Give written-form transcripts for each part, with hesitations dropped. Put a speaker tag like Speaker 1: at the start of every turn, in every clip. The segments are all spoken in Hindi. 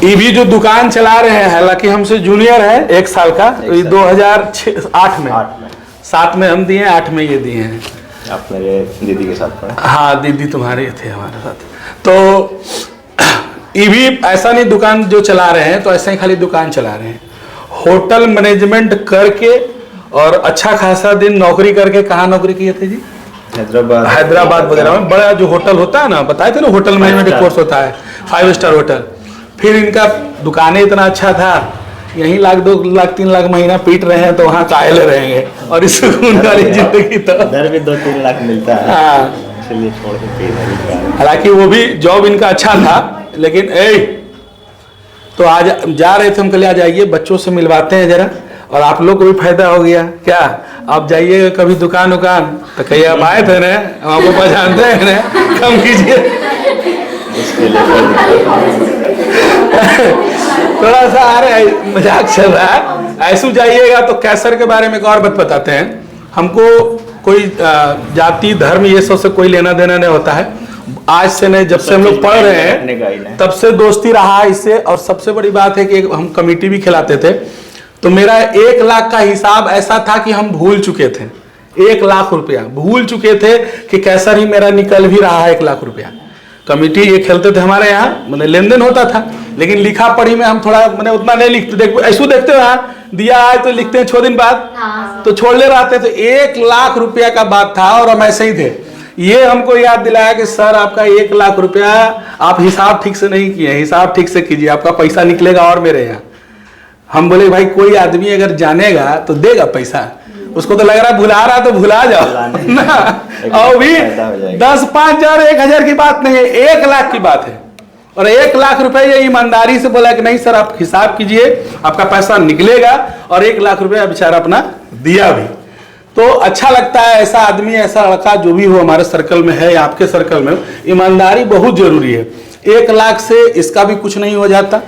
Speaker 1: ईवी जो दुकान चला रहे हैं, हालांकि हमसे जूनियर है 1 साल का, तो ये 2008 में 7 में हम दिए, 8 में ये दिए हैं।
Speaker 2: आप मेरे दीदी के साथ पढ़े?
Speaker 1: हाँ, दीदी तुम्हारे थे हमारे साथ। तो ईवी ऐसा नहीं दुकान जो चला रहे हैं तो ऐसे ही खाली दुकान चला रहे हैं, होटल मैनेजमेंट करके और अच्छा खासा दिन नौकरी करके। कहाँ नौकरी किए थे जी? हैदराबाद वगैरह में बड़ा जो होटल होता है ना, बताए थे ना, होटल मैनेजमेंट कोर्स होता है, 5 स्टार होटल। फिर इनका दुकानें इतना अच्छा था, यहीं लाख 2 लाख 3 लाख महीना पीट रहे हैं, तो वहाँ काहे ले रहेंगे। और इस सुकून वाली जिंदगी तो
Speaker 2: इधर भी 2-3 लाख मिलता है।
Speaker 1: हाँ,
Speaker 2: इसलिए छोड़ के
Speaker 1: हालांकि वो भी जॉब इनका अच्छा था, लेकिन तो आज जा रहे थे, हम कल आ जाइए, बच्चों से मिलवाते हैं जरा, और आप लोग को भी फायदा हो गया। क्या आप जाइए कभी दुकान तो कहीं आप आए थे ना, हम आपको पहचानते हैं ना, कम कीजिए। थोड़ा सा आ रहा है, मजाक चल रहा है। ऐसे जाइएगा तो कैसर के बारे में एक और बात बताते हैं। हमको कोई जाति धर्म ये सब से कोई लेना देना नहीं होता है। आज से नहीं, जब से हम लोग पढ़ रहे हैं तब से दोस्ती रहा है इससे। और सबसे बड़ी बात है कि हम कमेटी भी खिलाते थे, तो मेरा 1 लाख का हिसाब ऐसा था कि हम भूल चुके थे। 1 लाख रुपया भूल चुके थे कि कैसा ही मेरा निकल भी रहा है 1 लाख रुपया। कमेटी ये खेलते थे हमारे यहाँ, मैंने लेन देन होता था, लेकिन लिखा पढ़ी में हम थोड़ा मैंने उतना नहीं लिखते। ऐसे देखते हो, हाँ दिया आए तो लिखते हैं 6 दिन बाद, तो छोड़ ले रहते। तो 1 लाख रुपया का बात था और हम ऐसे ही थे। ये हमको याद दिलाया कि सर आपका 1 लाख रुपया आप हिसाब ठीक से नहीं किए, हिसाब ठीक से कीजिए, आपका पैसा निकलेगा और मेरे यहाँ। हम बोले भाई कोई आदमी अगर जानेगा तो देगा पैसा, उसको तो लग रहा है भुला रहा तो भुला जाओ ना। और भी 10, 5 हजार 1 हजार की बात नहीं है, 1 लाख की बात है। और 1 लाख रुपए ये ईमानदारी से बोला कि नहीं सर आप हिसाब कीजिए, आपका पैसा निकलेगा। और 1 लाख रुपया बेचारा अपना दिया भी। तो अच्छा लगता है ऐसा आदमी, ऐसा लड़का जो भी हो हमारे सर्कल में है या आपके सर्कल में, ईमानदारी बहुत जरूरी है। 1 लाख से इसका भी कुछ नहीं हो जाता।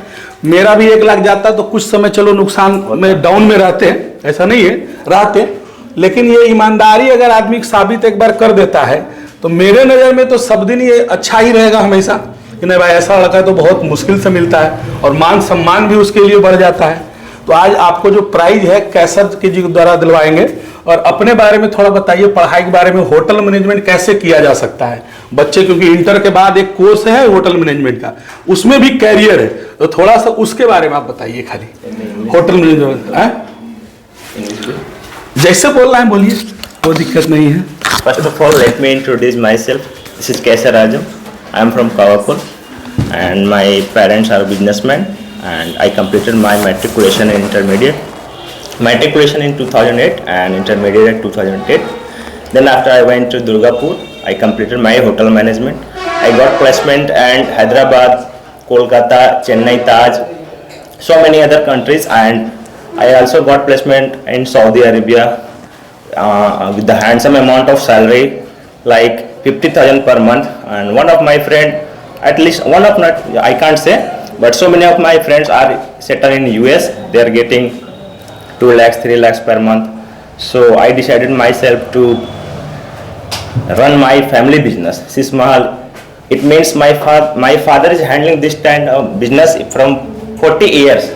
Speaker 1: मेरा भी 1 लाख जाता तो कुछ समय चलो नुकसान में डाउन में रहते हैं, ऐसा नहीं है, रहते। लेकिन ये ईमानदारी अगर आदमी साबित एक बार कर देता है तो मेरे नज़र में तो सब दिन ये अच्छा ही रहेगा हमेशा कि नहीं भाई ऐसा लड़का तो बहुत मुश्किल से मिलता है, और मान सम्मान भी उसके लिए बढ़ जाता है। तो आज आपको जो प्राइज है कैसर के जी द्वारा दिलवाएंगे। और अपने बारे में थोड़ा बताइए, पढ़ाई के बारे में, होटल मैनेजमेंट कैसे किया जा सकता है बच्चे, क्योंकि इंटर के बाद एक कोर्स है होटल मैनेजमेंट का, उसमें भी कैरियर है, तो थोड़ा सा उसके बारे में आप बताइए। खाली होटल मैनेजमेंट जैसे बोलना है बोलिए, कोई दिक्कत नहीं है।
Speaker 2: First of all let me introduce myself. This is Kaisar Raju. I am from Kawapur and my parents are businessmen, and I completed my matriculation and intermediate. Matriculation in 2008 and intermediate at 2008. Then after I went to Durgapur, I completed my hotel management. I got placement and Hyderabad, Kolkata, Chennai, Taj, so many other countries, and I also got placement in Saudi Arabia with the handsome amount of salary like 50,000 per month. And one of my friend, at least one of, not I can't say, but so many of my friends are settled in US. They are getting 2 lakhs 3 lakhs per month. So I decided myself to run my family business, Sis Mahal. It means my father is handling this kind of business from 40 years.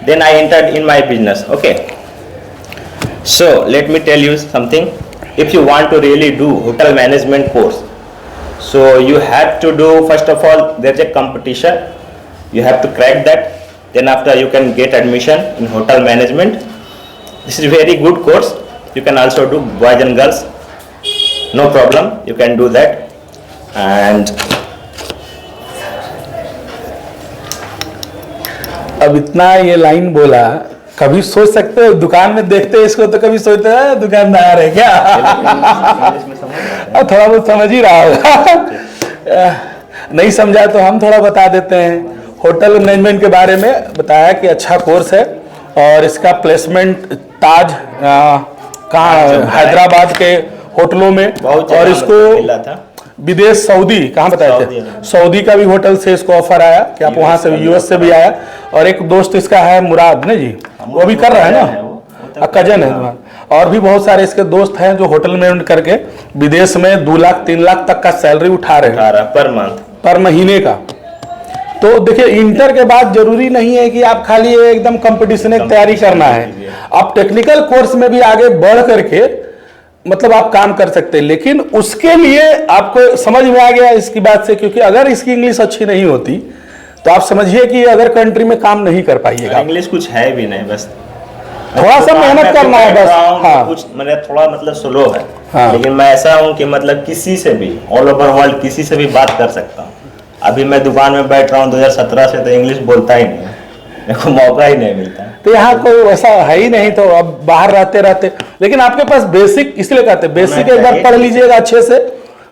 Speaker 2: Then I entered in my business. Okay, so let me tell you something. If you want to really do hotel management course, so you have to do, first of all there's a competition, you have to crack that. Then after you can get admission in hotel management. This is very good course. You can also do boys and girls, no problem, you can do that. And
Speaker 1: अब इतना ये लाइन बोला, कभी सोच सकते हो दुकान में देखते इसको तो कभी सोचते हैं दुकानदार है क्या? थोड़ा बहुत समझ ही रहा होगा। नहीं समझा तो हम थोड़ा बता देते हैं। होटल मैनेजमेंट के बारे में बताया कि अच्छा कोर्स है, और इसका प्लेसमेंट ताज कहाँ, हैदराबाद के होटलों में, और इसको विदेश सऊदी कहाँ बताए थे, सऊदी का भी होटल से इसको ऑफर आया कि आप वहाँ से, यूएस से भी आया। और एक दोस्त इसका है मुराद ने जी, वो भी कर रहा है ना, कजन है। और भी बहुत सारे इसके दोस्त हैं जो होटल मैनेजमेंट करके विदेश में 2 लाख 3 लाख तक का सैलरी उठा रहे हैं
Speaker 2: पर मंथ,
Speaker 1: पर महीने का। तो देखिए इंटर के बाद जरूरी नहीं है कि आप खाली एकदम कंपटीशन की तैयारी करना है, आप टेक्निकल कोर्स में भी आगे बढ़ करके मतलब आप काम कर सकते हैं। लेकिन उसके लिए आपको समझ में आ गया इसकी बात से, क्योंकि अगर इसकी इंग्लिश अच्छी नहीं होती तो आप समझिए कि अदर कंट्री में काम नहीं कर पाइएगा।
Speaker 2: इंग्लिश कुछ है भी नहीं, बस
Speaker 1: थोड़ा सा मेहनत करना है बस। हाँ,
Speaker 2: कुछ मतलब थोड़ा मतलब स्लो है।
Speaker 1: हाँ।
Speaker 2: लेकिन मैं ऐसा हूँ कि मतलब किसी से भी ऑल ओवर वर्ल्ड किसी से भी बात कर सकता हूँ। अभी मैं दुकान में बैठ रहा हूँ 2017 से, तो इंग्लिश बोलता ही नहीं, मेरे को मौका ही नहीं मिलता।
Speaker 1: तो यहाँ कोई वैसा है ही नहीं, तो अब बाहर रहते रहते, लेकिन आपके पास बेसिक इसलिए कहते हैं, बेसिक एक बार पढ़ लीजिएगा अच्छे से,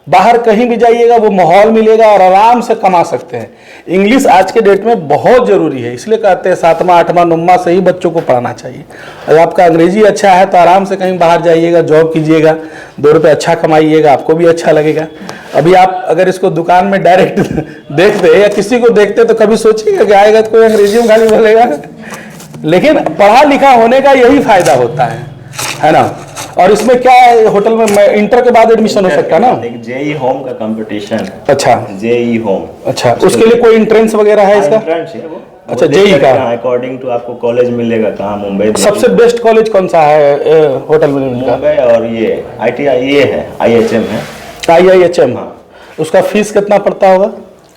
Speaker 1: बाहर कहीं भी जाइएगा वो माहौल मिलेगा और आराम से कमा सकते हैं। इंग्लिश आज के डेट में बहुत जरूरी है, इसलिए कहते हैं 7वां 8वां 9वां से ही बच्चों को पढ़ाना चाहिए। अगर आपका अंग्रेजी अच्छा है तो आराम से कहीं बाहर जाइएगा, जॉब कीजिएगा, 2 रुपये अच्छा कमाइएगा, आपको भी अच्छा लगेगा। अभी आप अगर इसको दुकान में डायरेक्ट देखते या किसी को देखते तो कभी सोचिएगा कि आएगा तो कोई अंग्रेजी में खाली बोलेगा, लेकिन पढ़ा लिखा होने का यही फायदा होता है ना। और इसमें क्या है, होटल में इंटर के बाद एडमिशन हो सकता है ना।
Speaker 2: जेई होम का कंपटीशन।
Speaker 1: अच्छा,
Speaker 2: जेई होम।
Speaker 1: अच्छा, उसके लिए कोई एंट्रेंस वगैरह है इसका? अच्छा, जेई का
Speaker 2: अकॉर्डिंग टू आपको कॉलेज मिलेगा कहाँ, मुंबई।
Speaker 1: सबसे बेस्ट कॉलेज कौन सा है होटल मैनेजमेंट का?
Speaker 2: मुंबई, और ये ITI ये है, IHM है।
Speaker 1: IIHM, हाँ। उसका फीस कितना पड़ता होगा?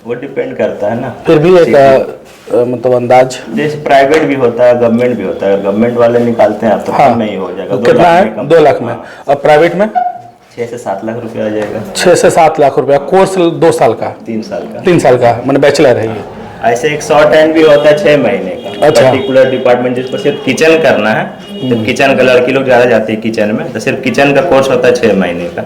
Speaker 2: वो डिपेंड करता है ना,
Speaker 1: फिर भी एक मतलब अंदाज।
Speaker 2: जैसे प्राइवेट भी होता है, गवर्नमेंट भी होता है। गवर्नमेंट वाले निकालते हैं आप तो
Speaker 1: हाँ,
Speaker 2: कम में ही हो जाएगा।
Speaker 1: तो कितना है? 2 लाख में। और प्राइवेट में
Speaker 2: 6 से 7 लाख रुपया आ जाएगा।
Speaker 1: 6 से 7 लाख रुपया। कोर्स 2 साल का?
Speaker 2: 3 साल का।
Speaker 1: 3 साल का मैंने बैचलर है ये।
Speaker 2: ऐसे एक शॉर्ट हैंड भी होता है 6 महीने का।
Speaker 1: अच्छा।
Speaker 2: पर्टिकुलर डिपार्टमेंट जिसको सिर्फ किचन करना है, तो किचन का लड़की लोग ज्यादा जाती है किचन में, तो सिर्फ किचन का कोर्स होता है 6 महीने का।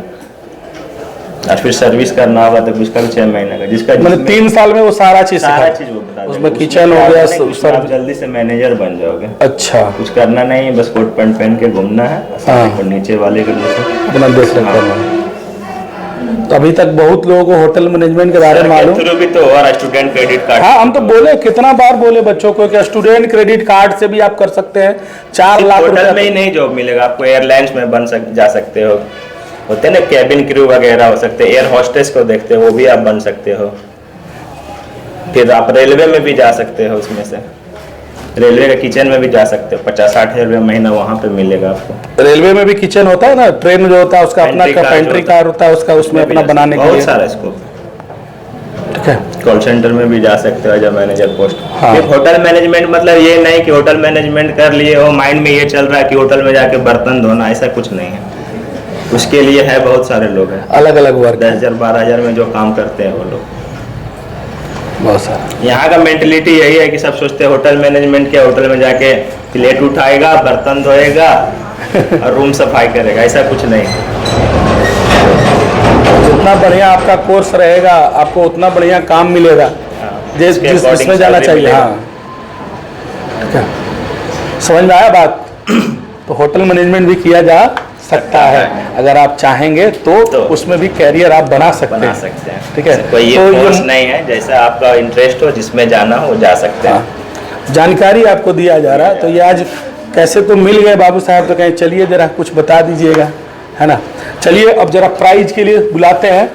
Speaker 2: और फिर सर्विस करना होगा तो उसका भी 6 महीने का, जिसका
Speaker 1: मतलब 3 साल में वो सारा चीज
Speaker 2: वो बता
Speaker 1: उसमें
Speaker 2: देगा।
Speaker 1: किचन हो गया,
Speaker 2: आप जल्दी से मैनेजर बन जाओगे।
Speaker 1: अच्छा,
Speaker 2: कुछ करना नहीं है, बस कोट पैंट पहन के घूमना है। और नीचे वाले के जैसे
Speaker 1: अपना देख रखा है। तो अभी तक बहुत लोगों को होटल मैनेजमेंट के बारे में मालूम
Speaker 2: भी तो, और स्टूडेंट क्रेडिट कार्ड।
Speaker 1: हाँ, हम तो बोले, कितना बार बोले बच्चों को कि स्टूडेंट क्रेडिट कार्ड से भी आप कर सकते हैं। 4 लाख
Speaker 2: होटल में ही नहीं जॉब मिलेगा आपको, एयरलाइंस में जा सकते हो, होते ना कैबिन क्रू वगैरह हो सकते हैं, एयर होस्टेस को देखते हो वो भी आप बन सकते हो। फिर आप रेलवे में भी जा सकते हो, उसमें से रेलवे के किचन में भी जा सकते हो। 50-60 हज़ार रुपया महीना वहाँ पे मिलेगा आपको।
Speaker 1: रेलवे में भी किचन होता है ना, ट्रेन जो होता है उसका अपना पेंट्री कार होता है, उसका उसमें अपना बनाने के लिए
Speaker 2: बहुत सारा स्कोप।
Speaker 1: ठीक है।
Speaker 2: कॉल सेंटर में भी जा सकते हो एज मैनेजर पोस्ट।
Speaker 1: हाँ।
Speaker 2: होटल मैनेजमेंट मतलब ये नहीं कि होटल मैनेजमेंट कर लिए हो, माइंड में ये चल रहा है कि होटल में जाके बर्तन धोना, ऐसा कुछ नहीं है। उसके लिए है बहुत सारे लोग हैं,
Speaker 1: अलग अलग वर्क,
Speaker 2: 10,000 12,000 में जो काम करते हैं वो लोग।
Speaker 1: बहुत सारा।
Speaker 2: यहाँ का मेंटलिटी यही है कि सब सोचते हैं होटल मैनेजमेंट क्या, होटल में जाके प्लेट उठाएगा, बर्तन धोएगा और रूम सफाई करेगा, ऐसा कुछ नहीं।
Speaker 1: जितना बढ़िया आपका कोर्स रहेगा आपको उतना बढ़िया काम मिलेगा, जिसमें जाना चाहिए। हाँ, ठीक है, समझ में आया बात? तो होटल मैनेजमेंट भी किया जा सकता है अगर आप चाहेंगे तो उसमें भी कैरियर आप बना सकते हैं। ठीक है,
Speaker 2: कोई ये कोर्स नहीं है, जैसा आपका इंटरेस्ट हो, जिसमें जाना हो जा सकते हैं।
Speaker 1: जानकारी आपको दिया जा रहा है, तो ये आज कैसे तो मिल गए बाबू साहब, तो कहें चलिए जरा कुछ बता दीजिएगा, है ना। चलिए अब जरा प्राइज के लिए बुलाते हैं।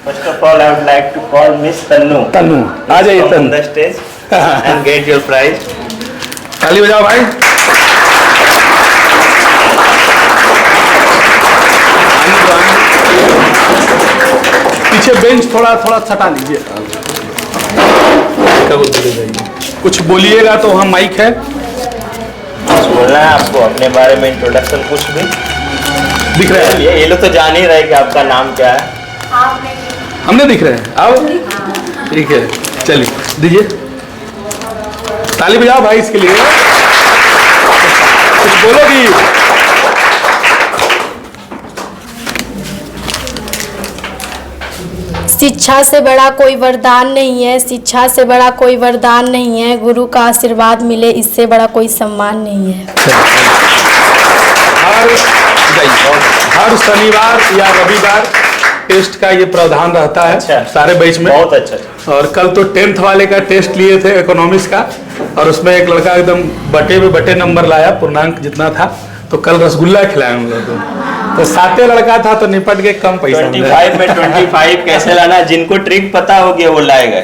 Speaker 2: First of all I would like to call miss Tannu.
Speaker 1: Tannu आ जाइए, Tannu
Speaker 2: the stage and get your prize.
Speaker 1: ताली बजाओ भाई। पीछे बेंच थोड़ा थोड़ा सटा लीजिए। कुछ बोलिएगा तो हम माइक है।
Speaker 2: कुछ बोलना है आपको अपने बारे में, इंट्रोडक्शन कुछ भी
Speaker 1: दिख रहा है?
Speaker 2: ये लोग तो जान ही रहे कि आपका नाम क्या है।
Speaker 1: हमने दिख रहे हैं, आओ। ठीक है, चलिए दीजिए, ताली बजाओ भाई इसके लिए। कुछ बोलोगी?
Speaker 3: शिक्षा से बड़ा कोई वरदान नहीं है, शिक्षा से बड़ा कोई वरदान नहीं है, गुरु का आशीर्वाद मिले इससे बड़ा कोई सम्मान नहीं है।
Speaker 1: हर शनिवार या रविवार टेस्ट का ये प्रावधान रहता है।
Speaker 2: अच्छा।
Speaker 1: सारे बैच में।
Speaker 2: बहुत अच्छा।
Speaker 1: और कल तो 10th वाले का टेस्ट लिए थे इकोनॉमिक्स का, और उसमें एक लड़का एकदम बटे में बटे नंबर लाया, पूर्णांक जितना था, तो कल रसगुल्ला खिलाया हम लोग को। तो 7 लड़का था तो निपट के कम पैसा
Speaker 2: 25 में 25 कैसे लाना, जिनको ट्रिक पता होगी वो लाएगा।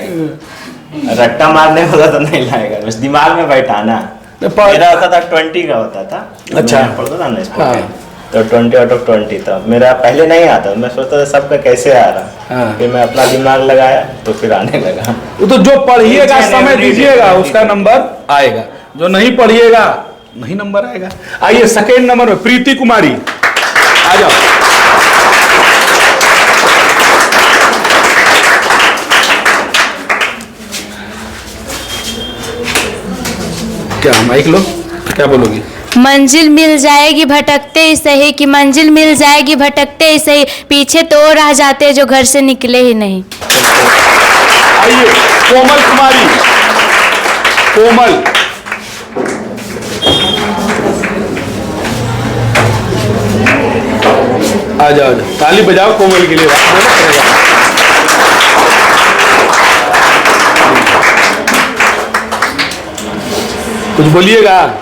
Speaker 2: रट्टा मारने वाला तो नहीं लाएगा, बस दिमाग में बैठाना। मेरा होता था 20 का होता था।
Speaker 1: अच्छा।
Speaker 2: मैं पढ़ता था ना स्कूल
Speaker 1: हाँ।
Speaker 2: में, तो 20 आउट ऑफ 20 था मेरा। पहले नहीं आता, मैं सोचता था सबका कैसे आ रहा।
Speaker 1: हाँ।
Speaker 2: फिर मैं अपना दिमाग लगाया तो फिर आने लगा।
Speaker 1: वो तो जो पढ़िएगा समय दीजिएगा उसका नंबर आएगा, जो नहीं पढ़िएगा नहीं नंबर आएगा। आइए सेकेंड नंबर में प्रीति कुमारी, आ जाओ। क्या माइक लो, क्या बोलोगी?
Speaker 4: मंजिल मिल जाएगी भटकते ही सही, कि मंजिल मिल जाएगी भटकते ही सही, पीछे तो रह जाते जो घर से निकले ही नहीं।
Speaker 1: आइए कोमल कुमारी, कोमल, आ जाओ, ताली बजाओ कोमल के लिए। कुछ बोलिएगा।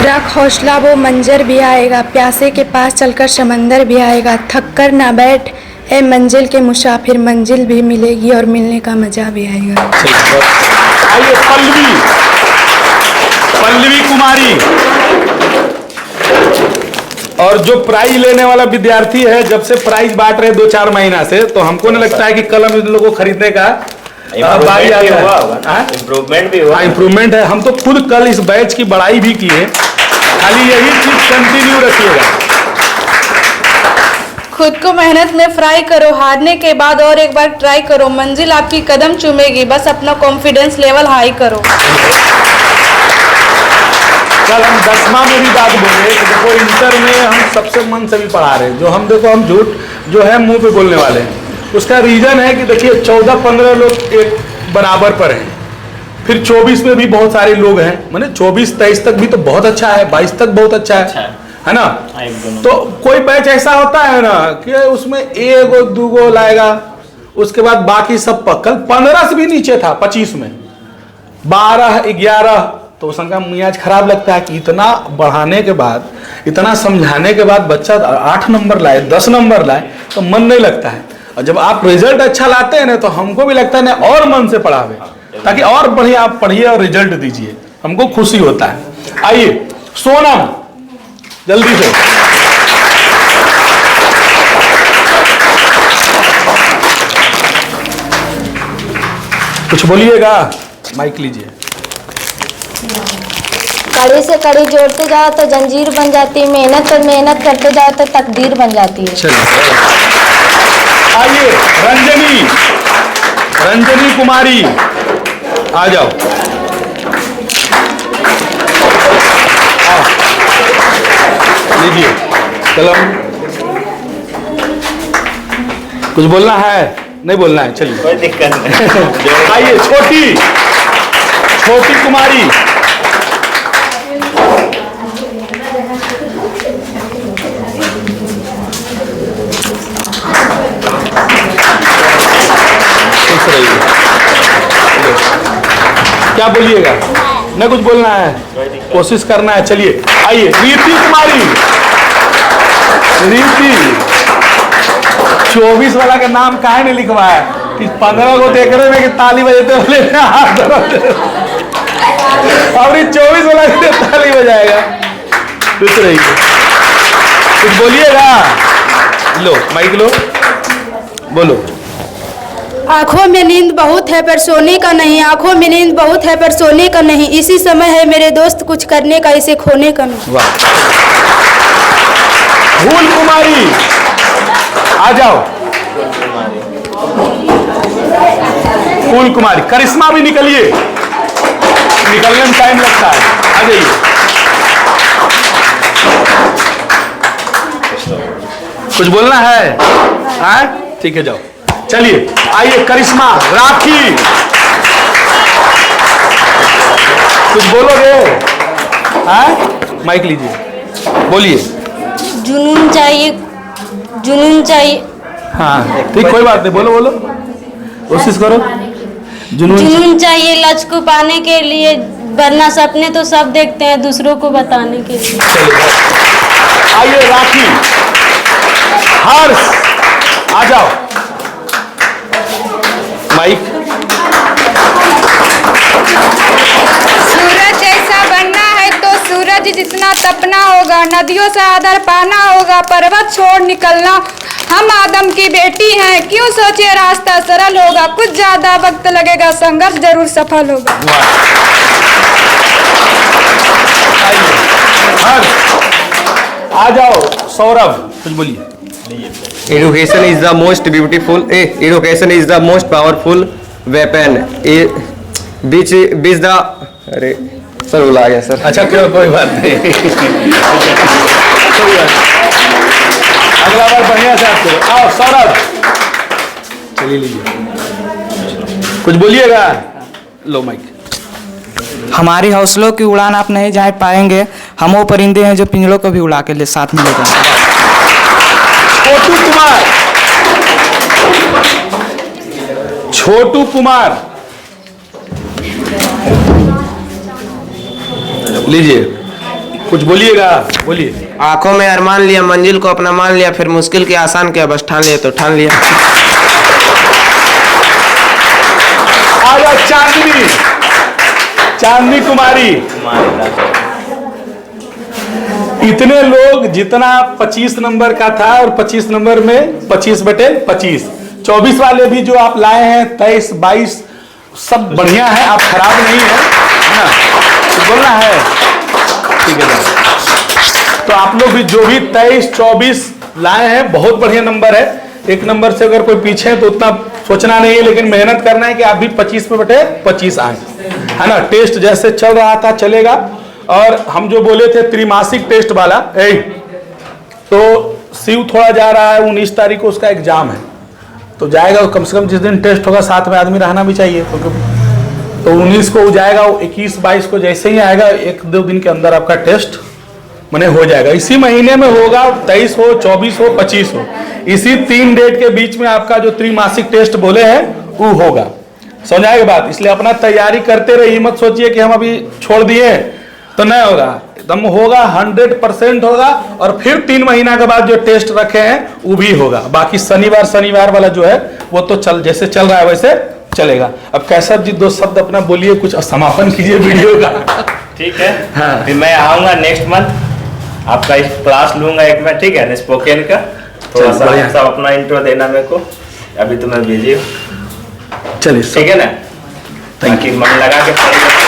Speaker 3: रख हौसला वो मंजर भी आएगा, प्यासे के पास चलकर समंदर भी आएगा, थक कर ना बैठ ए मंजिल के मुसाफिर, मंजिल भी मिलेगी और मिलने का मजा भी आएगा।
Speaker 1: आइए पल्लवी, पल्लवी कुमारी। और जो प्राइज लेने वाला विद्यार्थी है, जब से प्राइज बांट रहे 2-4 महीना से, तो हमको नहीं लगता है कि कलम इन लोगों को खरीदने का
Speaker 2: इम्प्रूवमेंट भी हुआ।
Speaker 1: इम्प्रूवमेंट है। हम तो खुद कल इस बैच की बड़ाई भी किए। खाली यही चीज कंटिन्यू रखिएगा।
Speaker 5: खुद को मेहनत में फ्राई करो, हारने के बाद और एक बार ट्राई करो, मंजिल आपकी कदम चूमेगी, बस अपना कॉन्फिडेंस लेवल हाई करो।
Speaker 1: कल हम 10वां में भी बात बोले कि देखो इंटर में हम सबसे मन से भी पढ़ा रहे हैं, जो हम देखो हम झूठ जो है मुंह पे बोलने वाले हैं। उसका रीजन है कि देखिए 14-15 लोग एक बराबर पर हैं, फिर 24 में भी बहुत सारे लोग हैं, माने 24-23 तक भी तो बहुत अच्छा है, 22 तक बहुत अच्छा है ना। तो कोई बैच ऐसा होता है ना कि उसमें 1-2 लाएगा, उसके बाद बाकी सब कल 15 से भी नीचे था, 25 में 12-11, तो उसका मियाज खराब लगता है कि इतना बढ़ाने के बाद, इतना समझाने के बाद बच्चा 8 नंबर लाए, 10 नंबर लाए, तो मन नहीं लगता है। और जब आप रिजल्ट अच्छा लाते हैं ना, तो हमको भी लगता है ना और मन से पढ़ावे, ताकि और बढ़िया आप पढ़िए और रिजल्ट दीजिए, हमको खुशी होता है। आइए सोनम, जल्दी से। कुछ बोलिएगा, माइक लीजिए।
Speaker 4: कड़ी से कड़ी जोड़ते जाओ तो जंजीर बन जाती है, मेहनत पर मेहनत करते जाओ तो तकदीर बन जाती है।
Speaker 1: चलिए आइए रंजनी, रंजनी कुमारी, आ जाओ। लीजिए कलम। कुछ बोलना है? नहीं बोलना है, चलिए
Speaker 2: कोई दिक्कत नहीं।
Speaker 1: आइए छोटी, छोटी कुमारी, क्या बोलिएगा? नहीं कुछ बोलना है, कोशिश करना है। चलिए आइए रीति कुमारी, रीति 24 वाला का नाम काहे नहीं लिखवाया कि 15 को देख रहे में कि ताली बजाते बोले और 24 वाला के ताली बजाएगा। कुछ रही, कुछ बोलिएगा। लो माइक लो, बोलो।
Speaker 3: आंखों में नींद बहुत है पर सोने का नहीं, आंखों में नींद बहुत है पर सोने का नहीं, इसी समय है मेरे दोस्त कुछ करने का, इसे खोने का नहीं।
Speaker 1: वाह। फूल कुमारी, आ जाओ। फूल कुमारी, करिश्मा भी निकलिए, निकलने में टाइम लगता है, आ जाइए। कुछ बोलना है? हाँ ठीक है, जाओ। चलिए आइए करिश्मा, राखी, कुछ बोलोगे? हाँ माइक लीजिए, बोलिए।
Speaker 4: जुनून चाहिए, जुनून चाहिए।
Speaker 1: हाँ ठीक, कोई बात नहीं, बोलो बोलो, कोशिश करो।
Speaker 4: जुनून चाहिए लक्ष्य को पाने के लिए, वरना सपने तो सब देखते हैं दूसरों को बताने के लिए।
Speaker 1: आइए राखी, हर्ष, आ जाओ। माइक।
Speaker 6: सूरज जैसा बनना है तो सूरज जितना तपना होगा, नदियों से आदर पाना होगा, पर्वत छोड़ निकलना। हम आदम की बेटी हैं, क्यों सोचे रास्ता सरल होगा, कुछ ज्यादा वक्त लगेगा, संघर्ष जरूर सफल होगा।
Speaker 1: आ जाओ सौरभ, कुछ बोलिए।
Speaker 7: Education is the most beautiful. Education is the most powerful weapon. Which the अरे सर बुला गया सर।
Speaker 1: अच्छा क्यों, कोई बात नहीं। कोई बात नहीं। अगला बार बढ़िया से आपको। आओ सौरभ, चलिए लीजिए, कुछ बोलिएगा। लो माइक।
Speaker 8: हमारी हौसलों की उड़ान आप नहीं जा पाएंगे, हम वो परिंदे हैं जो पिंजड़ों को भी उड़ा के ले साथ में ले जाएंगे।
Speaker 1: छोटू कुमार, छोटू कुमार लीजिए, कुछ बोलिएगा, बोलिए।
Speaker 9: आंखों में अरमान लिया, मंजिल को अपना मान लिया, फिर मुश्किल के आसान किया, बस ठान लिया तो ठान लिया।
Speaker 1: आ जाओ चांदनी, चांदनी कुमारी। इतने लोग, जितना 25 नंबर का था और 25 नंबर में 25/25, 24 वाले भी जो आप लाए हैं 23, 22 सब बढ़िया है, आप खराब नहीं है ना, तो बोलना है ठीक है। तो आप लोग भी जो भी 23, 24 लाए हैं बहुत बढ़िया नंबर है। एक नंबर से अगर कोई पीछे है तो उतना सोचना नहीं है, लेकिन मेहनत करना है कि आप भी 25/25 आए, है ना। टेस्ट जैसे चल रहा था चलेगा। और हम जो बोले थे त्रिमासिक टेस्ट वाला, तो शिव थोड़ा जा रहा है, 19 तारीख को उसका एग्जाम है, तो जाएगा कम से कम। जिस दिन टेस्ट होगा साथ में आदमी रहना भी चाहिए, तो 19 को जाएगा, 21, 22 को जैसे ही आएगा, 1-2 दिन के अंदर आपका टेस्ट मने हो जाएगा। इसी महीने में होगा, 23 हो, 24 हो, 25 हो, इसी 3 डेट के बीच में आपका जो त्रिमासिक टेस्ट बोले हैं वो होगा। समझाएगा बात। इसलिए अपना तैयारी करते रहिए, मत सोचिए कि हम अभी छोड़ दिए तो नहीं होगा, एकदम होगा, 100% होगा। और फिर 3 महीना के बाद जो टेस्ट रखे हैं वो भी होगा। बाकी शनिवार वाला जो है वो तो चल, जैसे चल रहा है वैसे चलेगा। अब कैसर जी 2 शब्द अपना बोलिए, कुछ समापन कीजिए वीडियो का।
Speaker 2: ठीक है।
Speaker 1: हाँ।
Speaker 2: फिर मैं आऊंगा नेक्स्ट मंथ, आपका क्लास लूंगा एक मैं, ठीक है, स्पोकन का। थोड़ा सा सब अपना इंट्रो देना मेरे को, अभी तो मैं बिजी हूँ।
Speaker 1: चलिए
Speaker 2: ठीक है ना, ताकि मन लगा के पढ़ेगा।